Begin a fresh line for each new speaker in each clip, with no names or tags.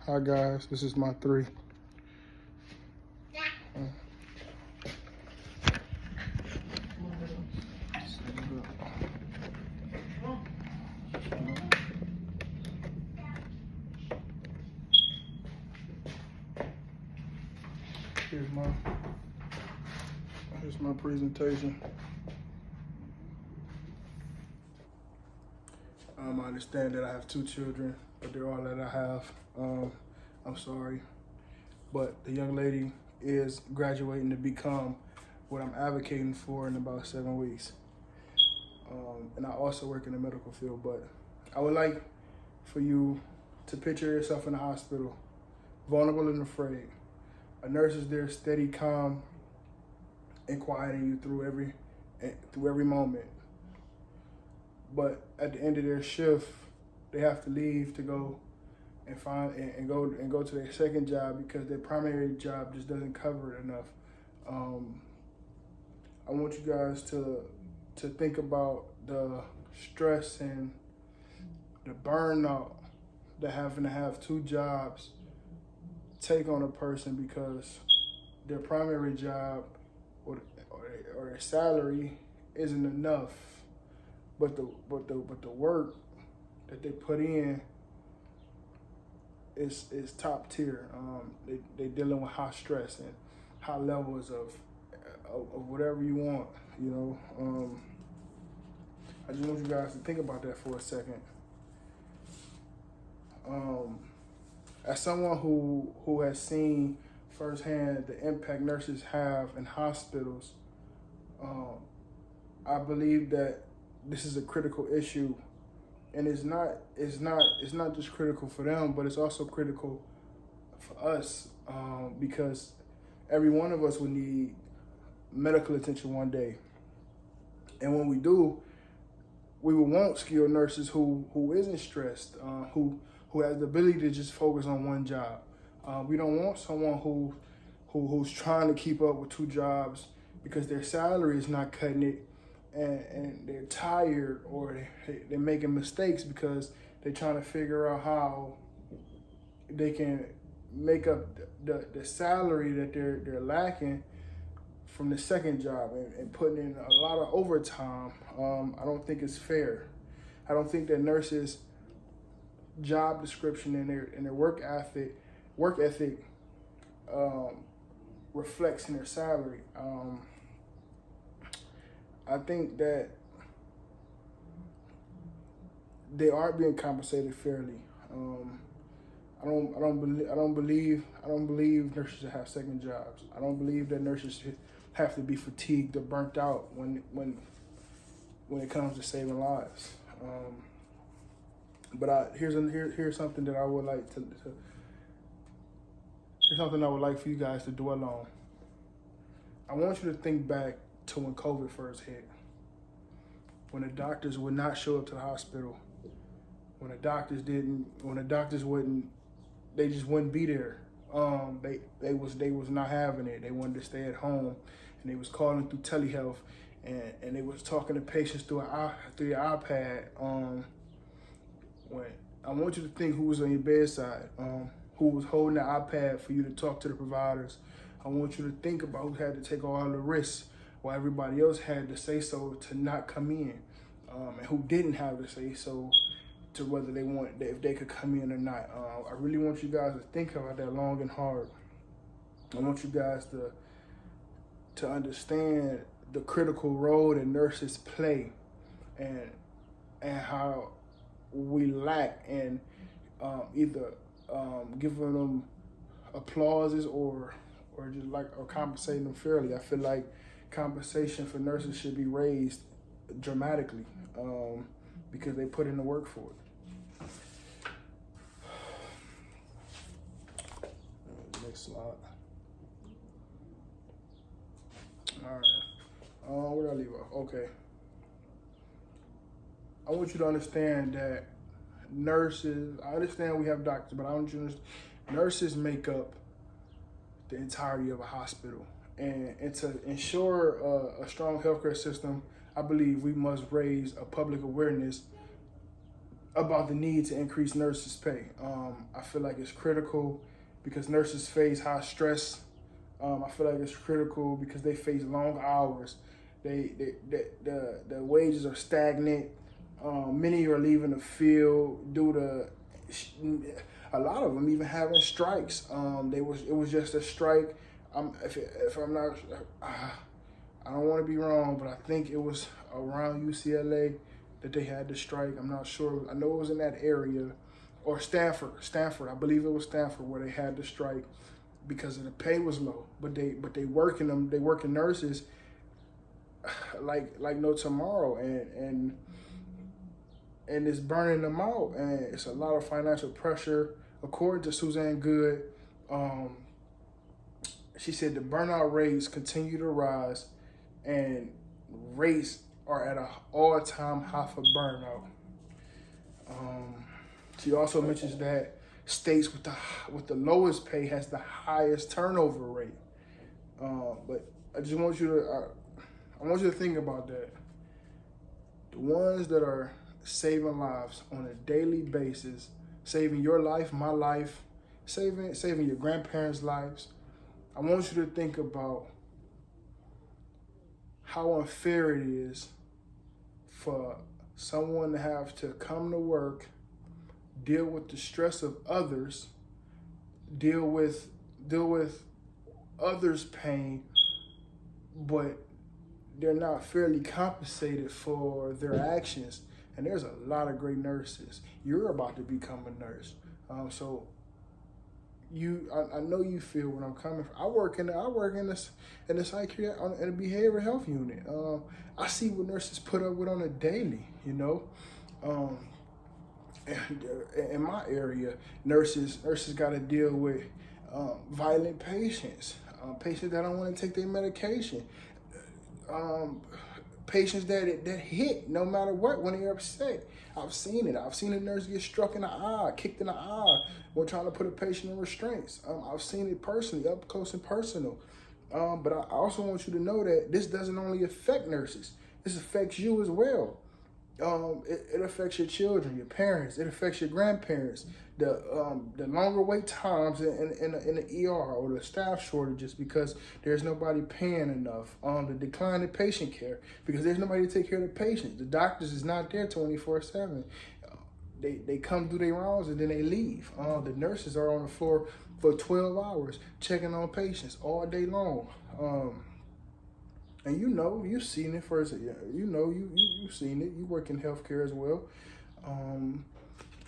Hi guys, this is my 3. Here's my presentation. I understand that I have 2 children, but they're all that I have. I'm sorry, but the young lady is graduating to become what I'm advocating for in about 7 weeks. And I also work in the medical field, but I would like for you to picture yourself in a hospital, vulnerable and afraid. A nurse is there, steady, calm, and quieting you through every moment. But at the end of their shift, they have to leave to go and go to their second job because their primary job just doesn't cover it enough. I want you guys to think about the stress and the burnout that having to have 2 jobs take on a person because their primary job or their salary isn't enough, but the work that they put in is top tier. They dealing with high stress and high levels of whatever you want, you know. I just want you guys to think about that for a second. As someone who has seen firsthand the impact nurses have in hospitals, I believe that this is a critical issue, and it's not just critical for them, but it's also critical for us, because every one of us will need medical attention one day, and when we do, we will want skilled nurses who isn't stressed, who has the ability to just focus on one job. We don't want someone who's trying to keep up with 2 jobs because their salary is not cutting it, and they're tired, or they're making mistakes because they're trying to figure out how they can make up the salary that they're lacking from the second job and putting in a lot of overtime. I don't think it's fair. I don't think that nurses' job description and their work ethic reflects in their salary. I think that they aren't being compensated fairly. I don't believe nurses should have second jobs. I don't believe that nurses should have to be fatigued or burnt out when it comes to saving lives. But here's something that I would like here's something I would like for you guys to dwell on. I want you to think back to when COVID first hit, when the doctors would not show up to the hospital, when the doctors wouldn't, they just wouldn't be there. They was not having it. They wanted to stay at home, and they was calling through telehealth, and they was talking to patients through your iPad. When I want you to think who was on your bedside, who was holding the iPad for you to talk to the providers. I want you to think about who had to take all the risks while everybody else had to say so to not come in, and who didn't have to say so to whether if they could come in or not. I really want you guys to think about that long and hard. I want you guys to understand the critical role that nurses play, and how we lack in either giving them applauses or compensating them fairly. I feel like compensation for nurses should be raised dramatically, because they put in the work for it. Next slide. All right. Where did I leave off? Okay. I want you to understand that nurses, I understand we have doctors, but I want you to understand, nurses make up the entirety of a hospital. And to ensure a strong healthcare system, I believe we must raise a public awareness about the need to increase nurses' pay. I feel like it's critical because nurses face high stress. I feel like it's critical because they face long hours. The wages are stagnant. Many are leaving the field due to a lot of them even having strikes. It was just a strike. If I'm not, I don't want to be wrong, but I think it was around UCLA that they had the strike. I'm not sure. I know it was in that area, or Stanford. I believe it was Stanford where they had the strike because the pay was low. But they working nurses like no tomorrow, and it's burning them out, and it's a lot of financial pressure. According to Suzanne Good, she said the burnout rates continue to rise, and rates are at an all-time high for burnout. She also mentions that states with the lowest pay has the highest turnover rate. But I just want you to I want you to think about that. The ones that are saving lives on a daily basis, saving your life, my life, saving your grandparents' lives. I want you to think about how unfair it is for someone to have to come to work, deal with the stress of others, deal with others' pain, but they're not fairly compensated for their actions. And there's a lot of great nurses. You're about to become a nurse, so I know you feel where I'm coming from. I work in the psychiatry in the behavioral health unit. I see what nurses put up with on a daily. In my area, nurses got to deal with violent patients, patients that don't want to take their medication, patients that hit no matter what when they're upset. I've seen it. I've seen a nurse get struck in the eye, kicked in the eye when trying to put a patient in restraints. I've seen it personally, up close and personal. But I also want you to know that this doesn't only affect nurses. This affects you as well. It affects your children, your parents. It affects your grandparents. The longer wait times in the ER, or the staff shortages because there's nobody paying enough. The decline in patient care because there's nobody to take care of the patients. The doctors is not there 24/7. They come do their rounds and then they leave. The nurses are on the floor for 12 hours checking on patients all day long. And you've seen it first. You've seen it. You work in healthcare as well.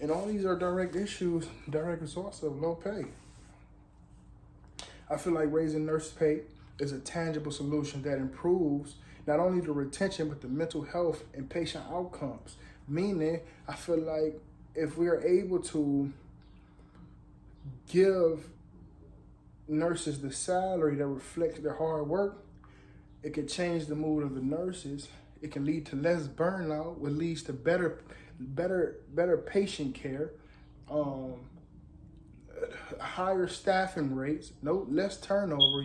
And all these are direct results of low pay. I feel like raising nurse pay is a tangible solution that improves not only the retention, but the mental health and patient outcomes. Meaning, I feel like if we are able to give nurses the salary that reflects their hard work, it can change the mood of the nurses. It can lead to less burnout, which leads to better patient care, higher staffing rates, less turnover.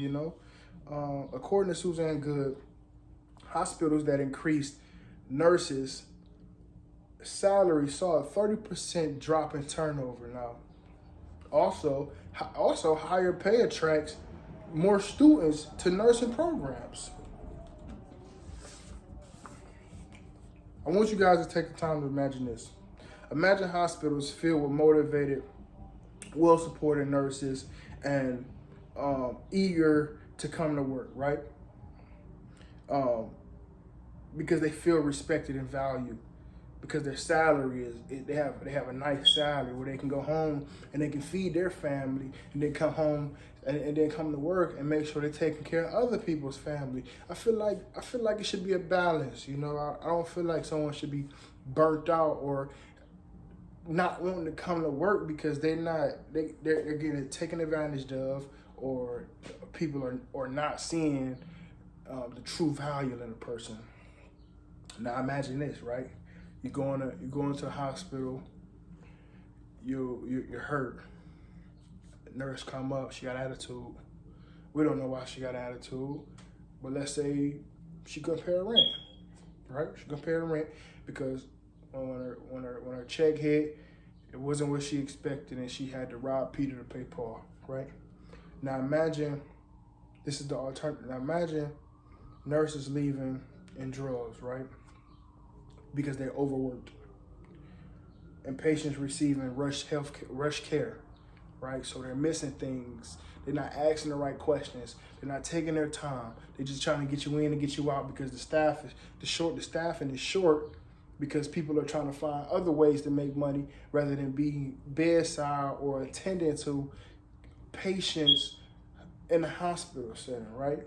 According to Suzanne Good, hospitals that increased nurses' salary saw a 30% drop in turnover. Now, also higher pay attracts more students to nursing programs. I want you guys to take the time to imagine this. Imagine hospitals filled with motivated, well-supported nurses and eager to come to work, right? Because they feel respected and valued. Because their salary they have a nice salary where they can go home and they can feed their family, and then come home and then come to work and make sure they're taking care of other people's family. I feel like it should be a balance. I don't feel like someone should be burnt out or not wanting to come to work because they're getting taken advantage of, or people are not seeing the true value in a person. Now imagine this, right? You go into a hospital. You're hurt. The nurse come up. She got attitude. We don't know why she got attitude, but let's say she couldn't pay her rent, right? She couldn't pay her rent because when her check hit, it wasn't what she expected, and she had to rob Peter to pay Paul, right? Now imagine, this is the alternative. Now imagine nurses leaving in drugs, right? Because they're overworked, and patients receiving rush care, right? So they're missing things. They're not asking the right questions. They're not taking their time. They're just trying to get you in and get you out because the staffing is short because people are trying to find other ways to make money rather than being bedside or attending to patients in the hospital setting, right?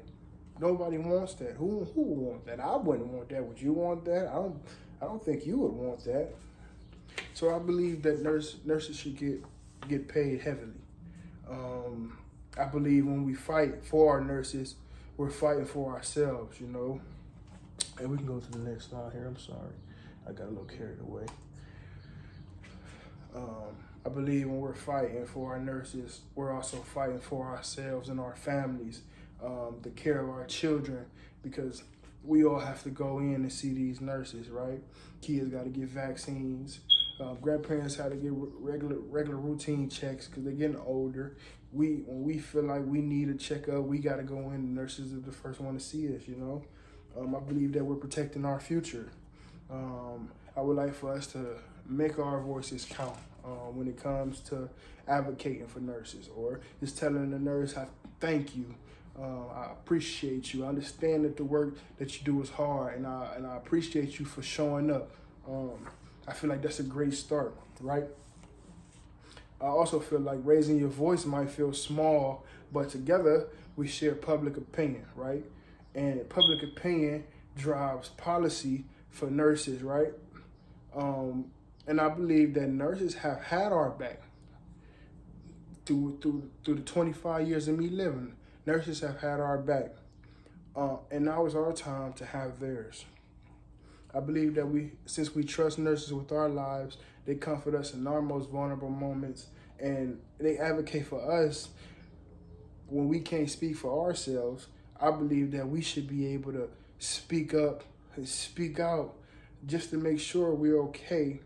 Nobody wants that. Who wants that? I wouldn't want that. Would you want that? I don't think you would want that. So I believe that nurses should get paid heavily. I believe when we fight for our nurses, we're fighting for ourselves, you know. And we can go to the next slide here. I'm sorry, I got a little carried away. I believe when we're fighting for our nurses, we're also fighting for ourselves and our families, the care of our children, because we all have to go in and see these nurses, right? Kids got to get vaccines. Grandparents had to get regular routine checks because they're getting older. When we feel like we need a checkup, we got to go in. The nurses are the first one to see us, you know. I believe that we're protecting our future. I would like for us to make our voices count when it comes to advocating for nurses, or just telling the nurse, thank you. I appreciate you. I understand that the work that you do is hard, and I appreciate you for showing up. I feel like that's a great start, right? I also feel like raising your voice might feel small, but together we share public opinion, right? And public opinion drives policy for nurses, right? And I believe that nurses have had our back through the 25 years of me living. Nurses have had our back, and now is our time to have theirs. I believe that since we trust nurses with our lives, they comfort us in our most vulnerable moments, and they advocate for us when we can't speak for ourselves. I believe that we should be able to speak up and speak out just to make sure we're okay,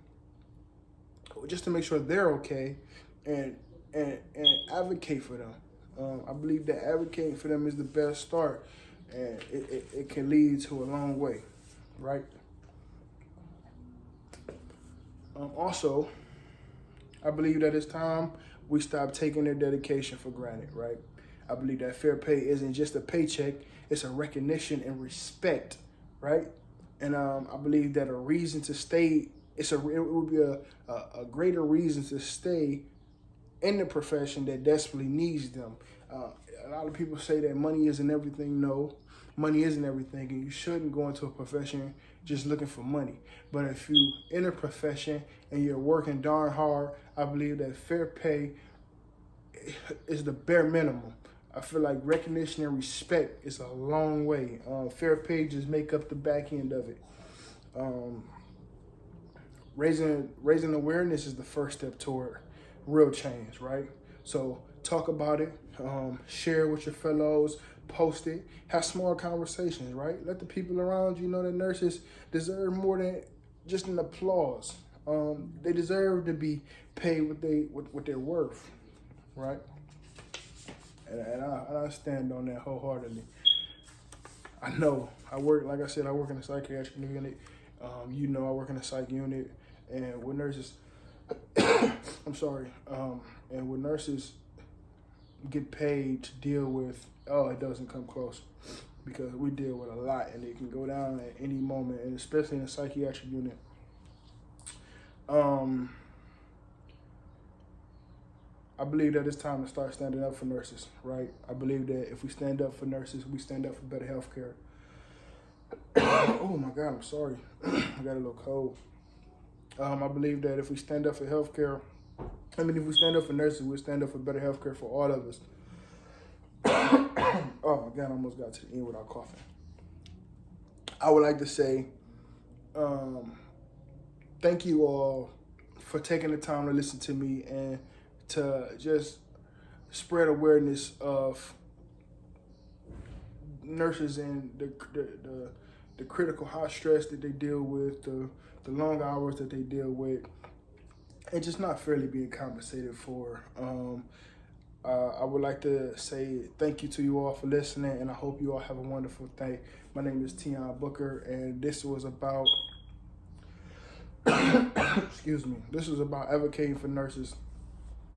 just to make sure they're okay, and advocate for them. I believe that advocating for them is the best start, and it can lead to a long way, right? Also, I believe that it's time we stop taking their dedication for granted, right? I believe that fair pay isn't just a paycheck, it's a recognition and respect, right? And I believe that a reason to stay, it would be a greater reason to stay in the profession that desperately needs them. A lot of people say that money isn't everything. No, money isn't everything, and you shouldn't go into a profession just looking for money. But if you in a profession and you're working darn hard, I believe that fair pay is the bare minimum. I feel like recognition and respect is a long way. Fair pay just make up the back end of it. Raising awareness is the first step toward real change, right? So talk about it, share with your fellows, post it, have small conversations, right? Let the people around you know that nurses deserve more than just an applause. They deserve to be paid what they're worth, right? And I stand on that wholeheartedly. I know I work in a psychiatric unit. I work in a psych unit, and with nurses, I'm sorry, and with nurses get paid to deal with, it doesn't come close, because we deal with a lot, and it can go down at any moment, and especially in a psychiatric unit. I believe that it's time to start standing up for nurses, right? I believe that if we stand up for nurses, we stand up for better health care. Oh my God, I'm sorry. I got a little cold. I believe that if we stand up for healthcare, if we stand up for nurses, we'll stand up for better healthcare for all of us. Oh my God, I almost got to the end without coughing. I would like to say, thank you all for taking the time to listen to me and to just spread awareness of nurses and the critical high stress that they deal with, the long hours that they deal with, and just not fairly being compensated for. I would like to say thank you to you all for listening, and I hope you all have a wonderful day. My name is Tion Booker, and this was about, excuse me, this was about advocating for nurses